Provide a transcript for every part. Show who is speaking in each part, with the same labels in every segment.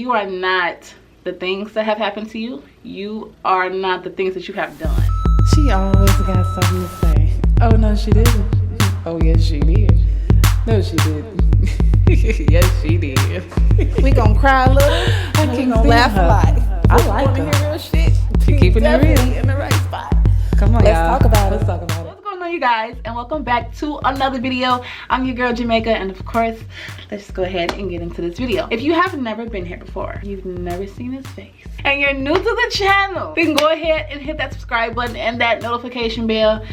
Speaker 1: You are not the things that have happened to you. You are not the things that you have done.
Speaker 2: She always got something to say. Oh, no, she didn't. Oh, yes, she did. No, she didn't. Yes, she did.
Speaker 3: We gonna cry a little.
Speaker 2: I
Speaker 3: We gonna laugh a lot.
Speaker 2: I like her.
Speaker 3: Hear real shit.
Speaker 2: She keeping it real.
Speaker 3: In the right spot.
Speaker 2: Come on,
Speaker 3: Let's
Speaker 2: y'all.
Speaker 3: talk about
Speaker 2: Let's
Speaker 3: it.
Speaker 2: talk about it.
Speaker 1: What's going on, you guys? And welcome back to another video. I'm your girl Jamaica, and of course, let's just go ahead and get into this video. If you have never been here before, you've never seen his face, and you're new to the channel, then go ahead and hit that subscribe button and that notification bell.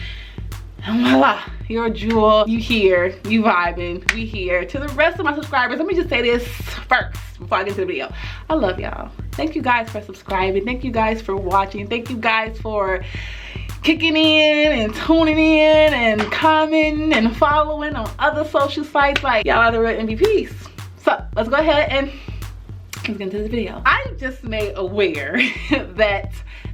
Speaker 1: And voila, you're a jewel. You here, you vibing, we here. To the rest of my subscribers, let me just say this first before I get into the video. I love y'all. Thank you guys for subscribing. Thank you guys for watching. Thank you guys for kicking in and tuning in and commenting and following on other social sites. Like, y'all are the real MVPs. So let's go ahead and let's get into this video. I just made aware that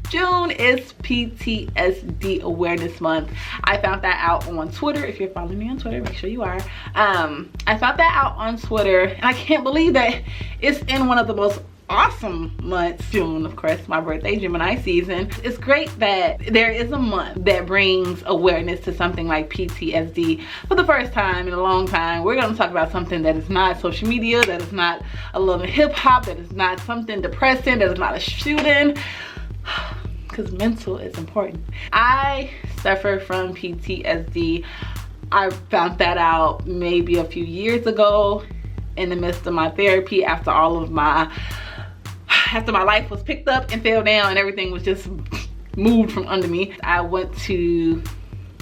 Speaker 1: June is PTSD Awareness Month. I found that out on Twitter. If you're following me on Twitter, make sure you are. I found that out on Twitter, and I can't believe that it's in one of the most awesome months. June, of course, my birthday, Gemini season. It's great that there is a month that brings awareness to something like PTSD. For the first time in a long time, we're going to talk about something that is not social media, that is not a little hip-hop, that is not something depressing, that is not a shooting, because mental is important. I suffer from PTSD. I found that out maybe a few years ago in the midst of my therapy, after my life was picked up and fell down and everything was just moved from under me. I went to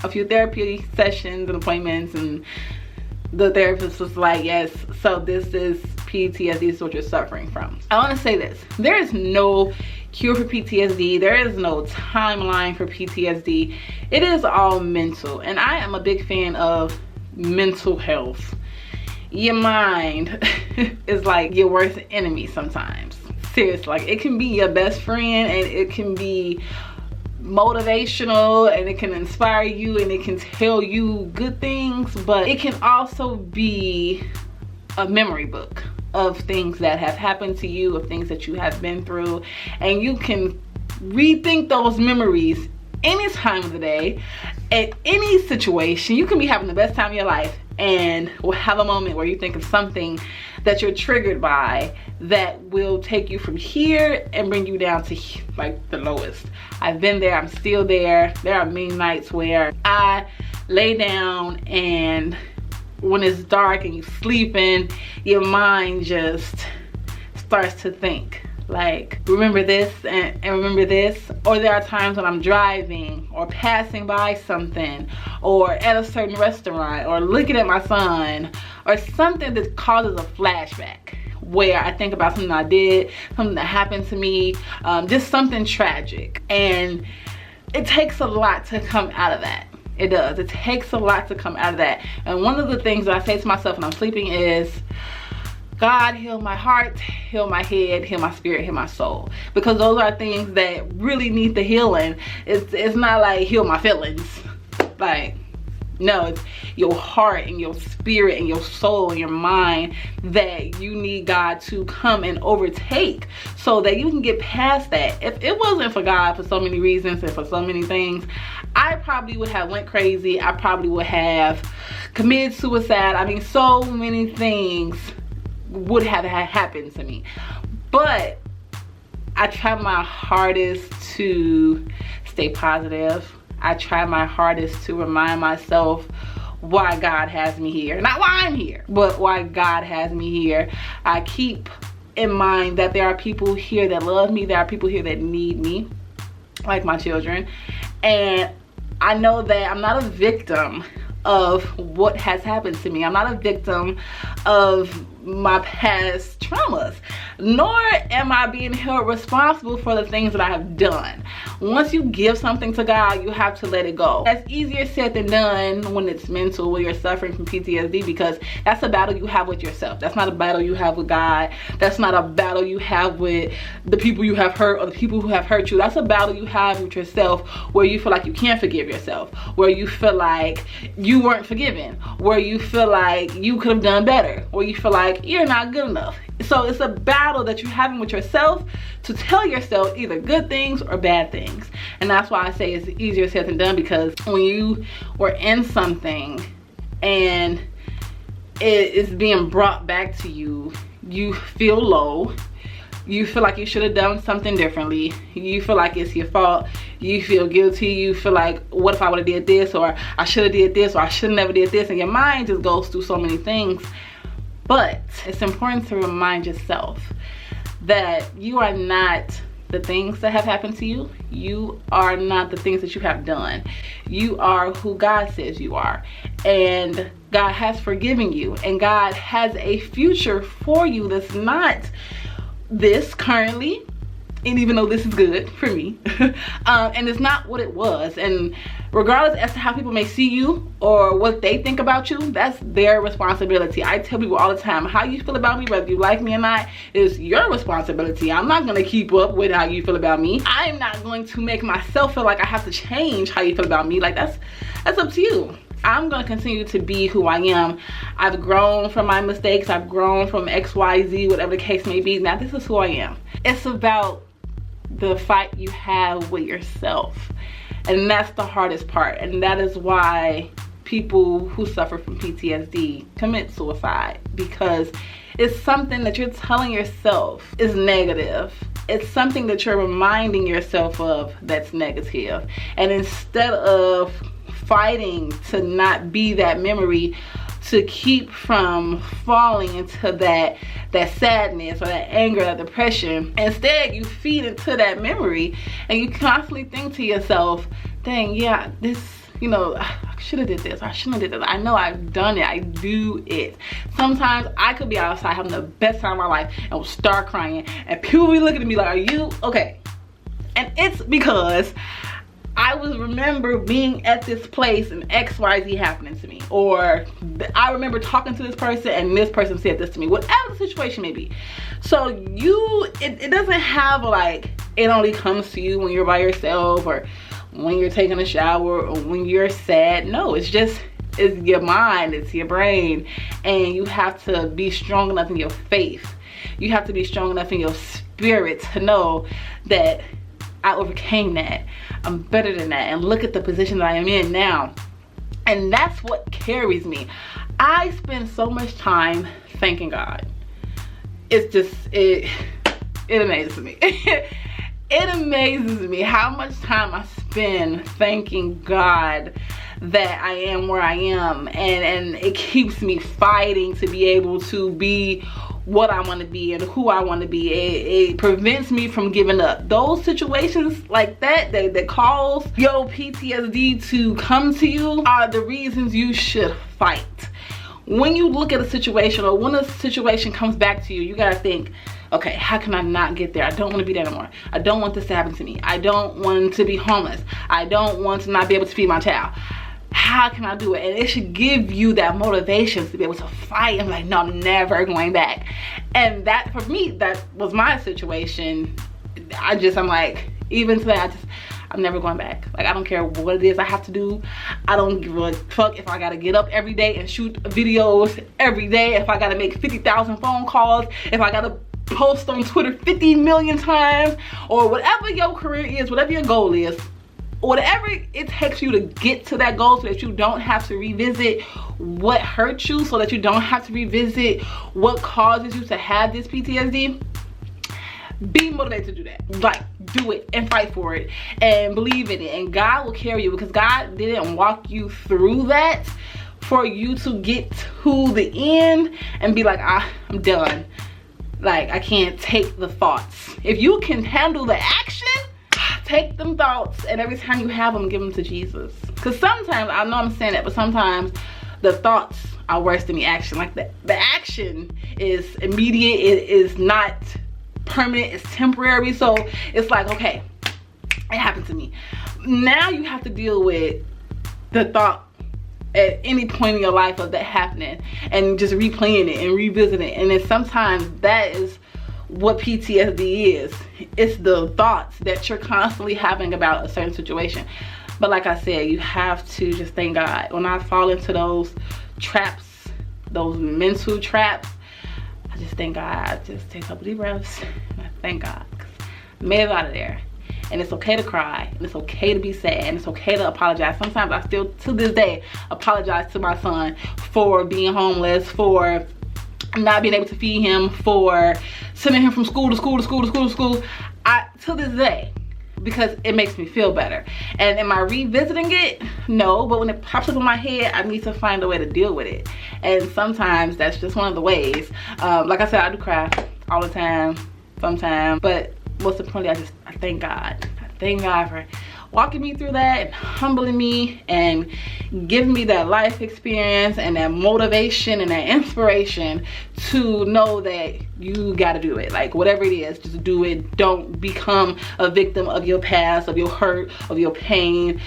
Speaker 1: a few therapy sessions and appointments, and the therapist was like, yes, so this is PTSD, this is what you're suffering from. I want to say this: there is no cure for PTSD. There is no timeline for PTSD. It is all mental, and I am a big fan of mental health. Your mind is like your worst enemy sometimes. Seriously, like, it can be your best friend, and it can be motivational, and it can inspire you, and it can tell you good things, but it can also be a memory book of things that have happened to you, of things that you have been through, and you can rethink those memories any time of the day, at any situation. You can be having the best time of your life and will have a moment where you think of something that you're triggered by that will take you from here and bring you down to like the lowest. I've been there, I'm still there. There are many nights where I lay down, and when it's dark and you're sleeping, your mind just starts to think like, remember this and remember this. Or there are times when I'm driving or passing by something, or at a certain restaurant, or looking at my son, or something that causes a flashback where I think about something I did, something that happened to me, just something tragic. And it takes a lot to come out of that. It does. It takes a lot to come out of that. And one of the things that I say to myself when I'm sleeping is, God, heal my heart, heal my head, heal my spirit, heal my soul. Because those are things that really need the healing. It's not like heal my feelings. Like, no, it's your heart and your spirit and your soul and your mind that you need God to come and overtake, so that you can get past that. If it wasn't for God, for so many reasons and for so many things, I probably would have went crazy. I probably would have committed suicide. I mean, so many things would have happened to me. But I try my hardest to stay positive. I try my hardest to remind myself why God has me here. Not why I'm here, but why God has me here. I keep in mind that there are people here that love me. There are people here that need me, like my children. And I know that I'm not a victim of what has happened to me. I'm not a victim of my past traumas, nor am I being held responsible for the things that I have done. Once you give something to God, you have to let it go. That's easier said than done when it's mental, when you're suffering from PTSD, because that's a battle you have with yourself. That's not a battle you have with God. That's not a battle you have with the people you have hurt or the people who have hurt you. That's a battle you have with yourself, where you feel like you can't forgive yourself, where you feel like you weren't forgiven, where you feel like you could have done better, where you feel like you're not good enough. So it's a battle that you're having with yourself to tell yourself either good things or bad things. And that's why I say it's easier said than done, because when you were in something and it is being brought back to you, you feel low. You feel like you should have done something differently. You feel like it's your fault. You feel guilty. You feel like, what if I would have did this, or I should have did this, or I should have never did this. And your mind just goes through so many things. But it's important to remind yourself that you are not the things that have happened to you. You are not the things that you have done. You are who God says you are. And God has forgiven you. And God has a future for you that's not this currently. And even though this is good for me, and it's not what it was. And regardless as to how people may see you or what they think about you, that's their responsibility. I tell people all the time, how you feel about me, whether you like me or not, is your responsibility. I'm not going to keep up with how you feel about me. I'm not going to make myself feel like I have to change how you feel about me. Like, that's up to you. I'm going to continue to be who I am. I've grown from my mistakes. I've grown from XYZ, whatever the case may be. Now this is who I am. It's about the fight you have with yourself. And that's the hardest part. And that is why people who suffer from PTSD commit suicide, because it's something that you're telling yourself is negative. It's something that you're reminding yourself of that's negative. And instead of fighting to not be that memory, to keep from falling into that sadness or that anger, that depression, instead you feed into that memory and you constantly think to yourself, dang, yeah, this, you know, I should have did this, I shouldn't have did this. I know I've done it, I do it. Sometimes I could be outside having the best time of my life and will start crying and people will be looking at me like, are you okay? And it's because I remember being at this place and XYZ happening to me, or I remember talking to this person and this person said this to me, whatever the situation may be. So it doesn't have like, it only comes to you when you're by yourself or when you're taking a shower or when you're sad. No, it's your mind, it's your brain, and you have to be strong enough in your faith. You have to be strong enough in your spirit to know that I overcame that. I'm better than that. And look at the position that I am in now. And that's what carries me. I spend so much time thanking God. It's just, it amazes me. It amazes me how much time I spend thanking God that I am where I am. And it keeps me fighting to be able to be what I want to be and who I want to be. It prevents me from giving up. Those situations like that cause your PTSD to come to you are the reasons you should fight. When you look at a situation, or when a situation comes back to you, you gotta think, okay, how can I not get there? I don't want to be there anymore. I don't want this to happen to me. I don't want to be homeless. I don't want to not be able to feed my child. How can I do it? And it should give you that motivation to be able to fight. I'm like, no, I'm never going back. And that, for me, that was my situation. I'm like, even today, I'm never going back. Like, I don't care what it is I have to do. I don't give a fuck if I gotta get up every day and shoot videos every day. If I gotta make 50,000 phone calls. If I gotta post on Twitter 50 million times. Or whatever your career is, whatever your goal is. Whatever it takes you to get to that goal, so that you don't have to revisit what hurt you, so that you don't have to revisit what causes you to have this PTSD. Be motivated to do that. Like, do it and fight for it and believe in it, and God will carry you, because God didn't walk you through that for you to get to the end and be like, I'm done. Like, I can't take the thoughts. If you can handle the action, take them thoughts, and every time you have them, give them to Jesus. Because sometimes, I know I'm saying that, but sometimes the thoughts are worse than the action. Like, the action is immediate, it is not permanent, it's temporary. So it's like, okay, it happened to me. Now you have to deal with the thought at any point in your life of that happening, and just replaying it and revisiting it. And then sometimes that is what PTSD is. It's the thoughts that you're constantly having about a certain situation. But like I said, you have to just thank God. When I fall into those traps, those mental traps, I just thank God. I just take a couple deep breaths and I thank God. I made it out of there. And it's okay to cry, and it's okay to be sad, and it's okay to apologize. Sometimes I still, to this day, apologize to my son for being homeless, for not being able to feed him, for sending him from school to school to school to school to school. To this day, because it makes me feel better. And am I revisiting it? No, but when it pops up in my head, I need to find a way to deal with it. And sometimes that's just one of the ways. Like I said, I do cry all the time, sometimes, but most importantly, I thank God. I thank God for walking me through that and humbling me and giving me that life experience and that motivation and that inspiration to know that you got to do it. Like, whatever it is, just do it. Don't become a victim of your past, of your hurt, of your pain.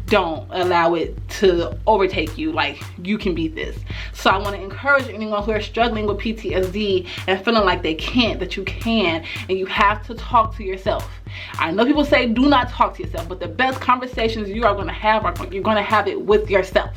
Speaker 1: Don't allow it to overtake you. Like, you can beat this. So I want to encourage anyone who are struggling with PTSD and feeling like they can't, that you can, and you have to talk to yourself. I know people say do not talk to yourself, but the best conversations you are going to have you're going to have it with yourself.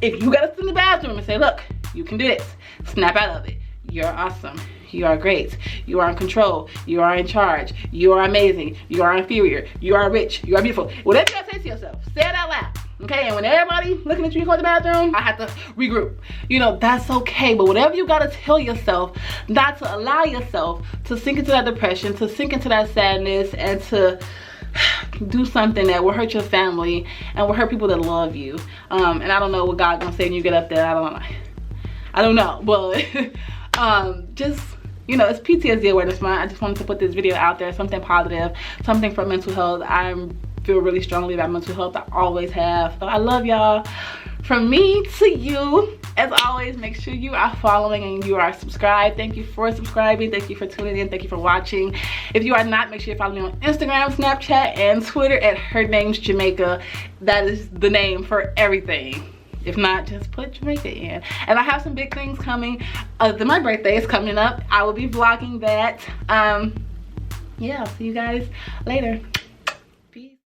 Speaker 1: If you got to sit in the bathroom and say, look, you can do this, snap out of it. You're awesome. You are great. You are in control. You are in charge. You are amazing. You are inferior. You are rich. You are beautiful. Whatever you gotta say to yourself, say it out loud. Okay? And when everybody looking at you go to the bathroom, I have to regroup. You know, that's okay. But whatever you gotta tell yourself, not to allow yourself to sink into that depression, to sink into that sadness, and to do something that will hurt your family and will hurt people that love you. And I don't know what God's gonna say when you get up there. I don't know. But just, you know, it's PTSD Awareness Month. I just wanted to put this video out there, something positive, something for mental health. I feel really strongly about mental health. I always have. So I love y'all. From me to you, as always, make sure you are following and you are subscribed. Thank you for subscribing. Thank you for tuning in. Thank you for watching. If you are not, make sure you follow me on Instagram, Snapchat, and Twitter at hernamesjamaica. That is the name for everything. If not, just put Jamaica in. And I have some big things coming. My birthday is coming up. I will be vlogging that. Yeah, I'll see you guys later.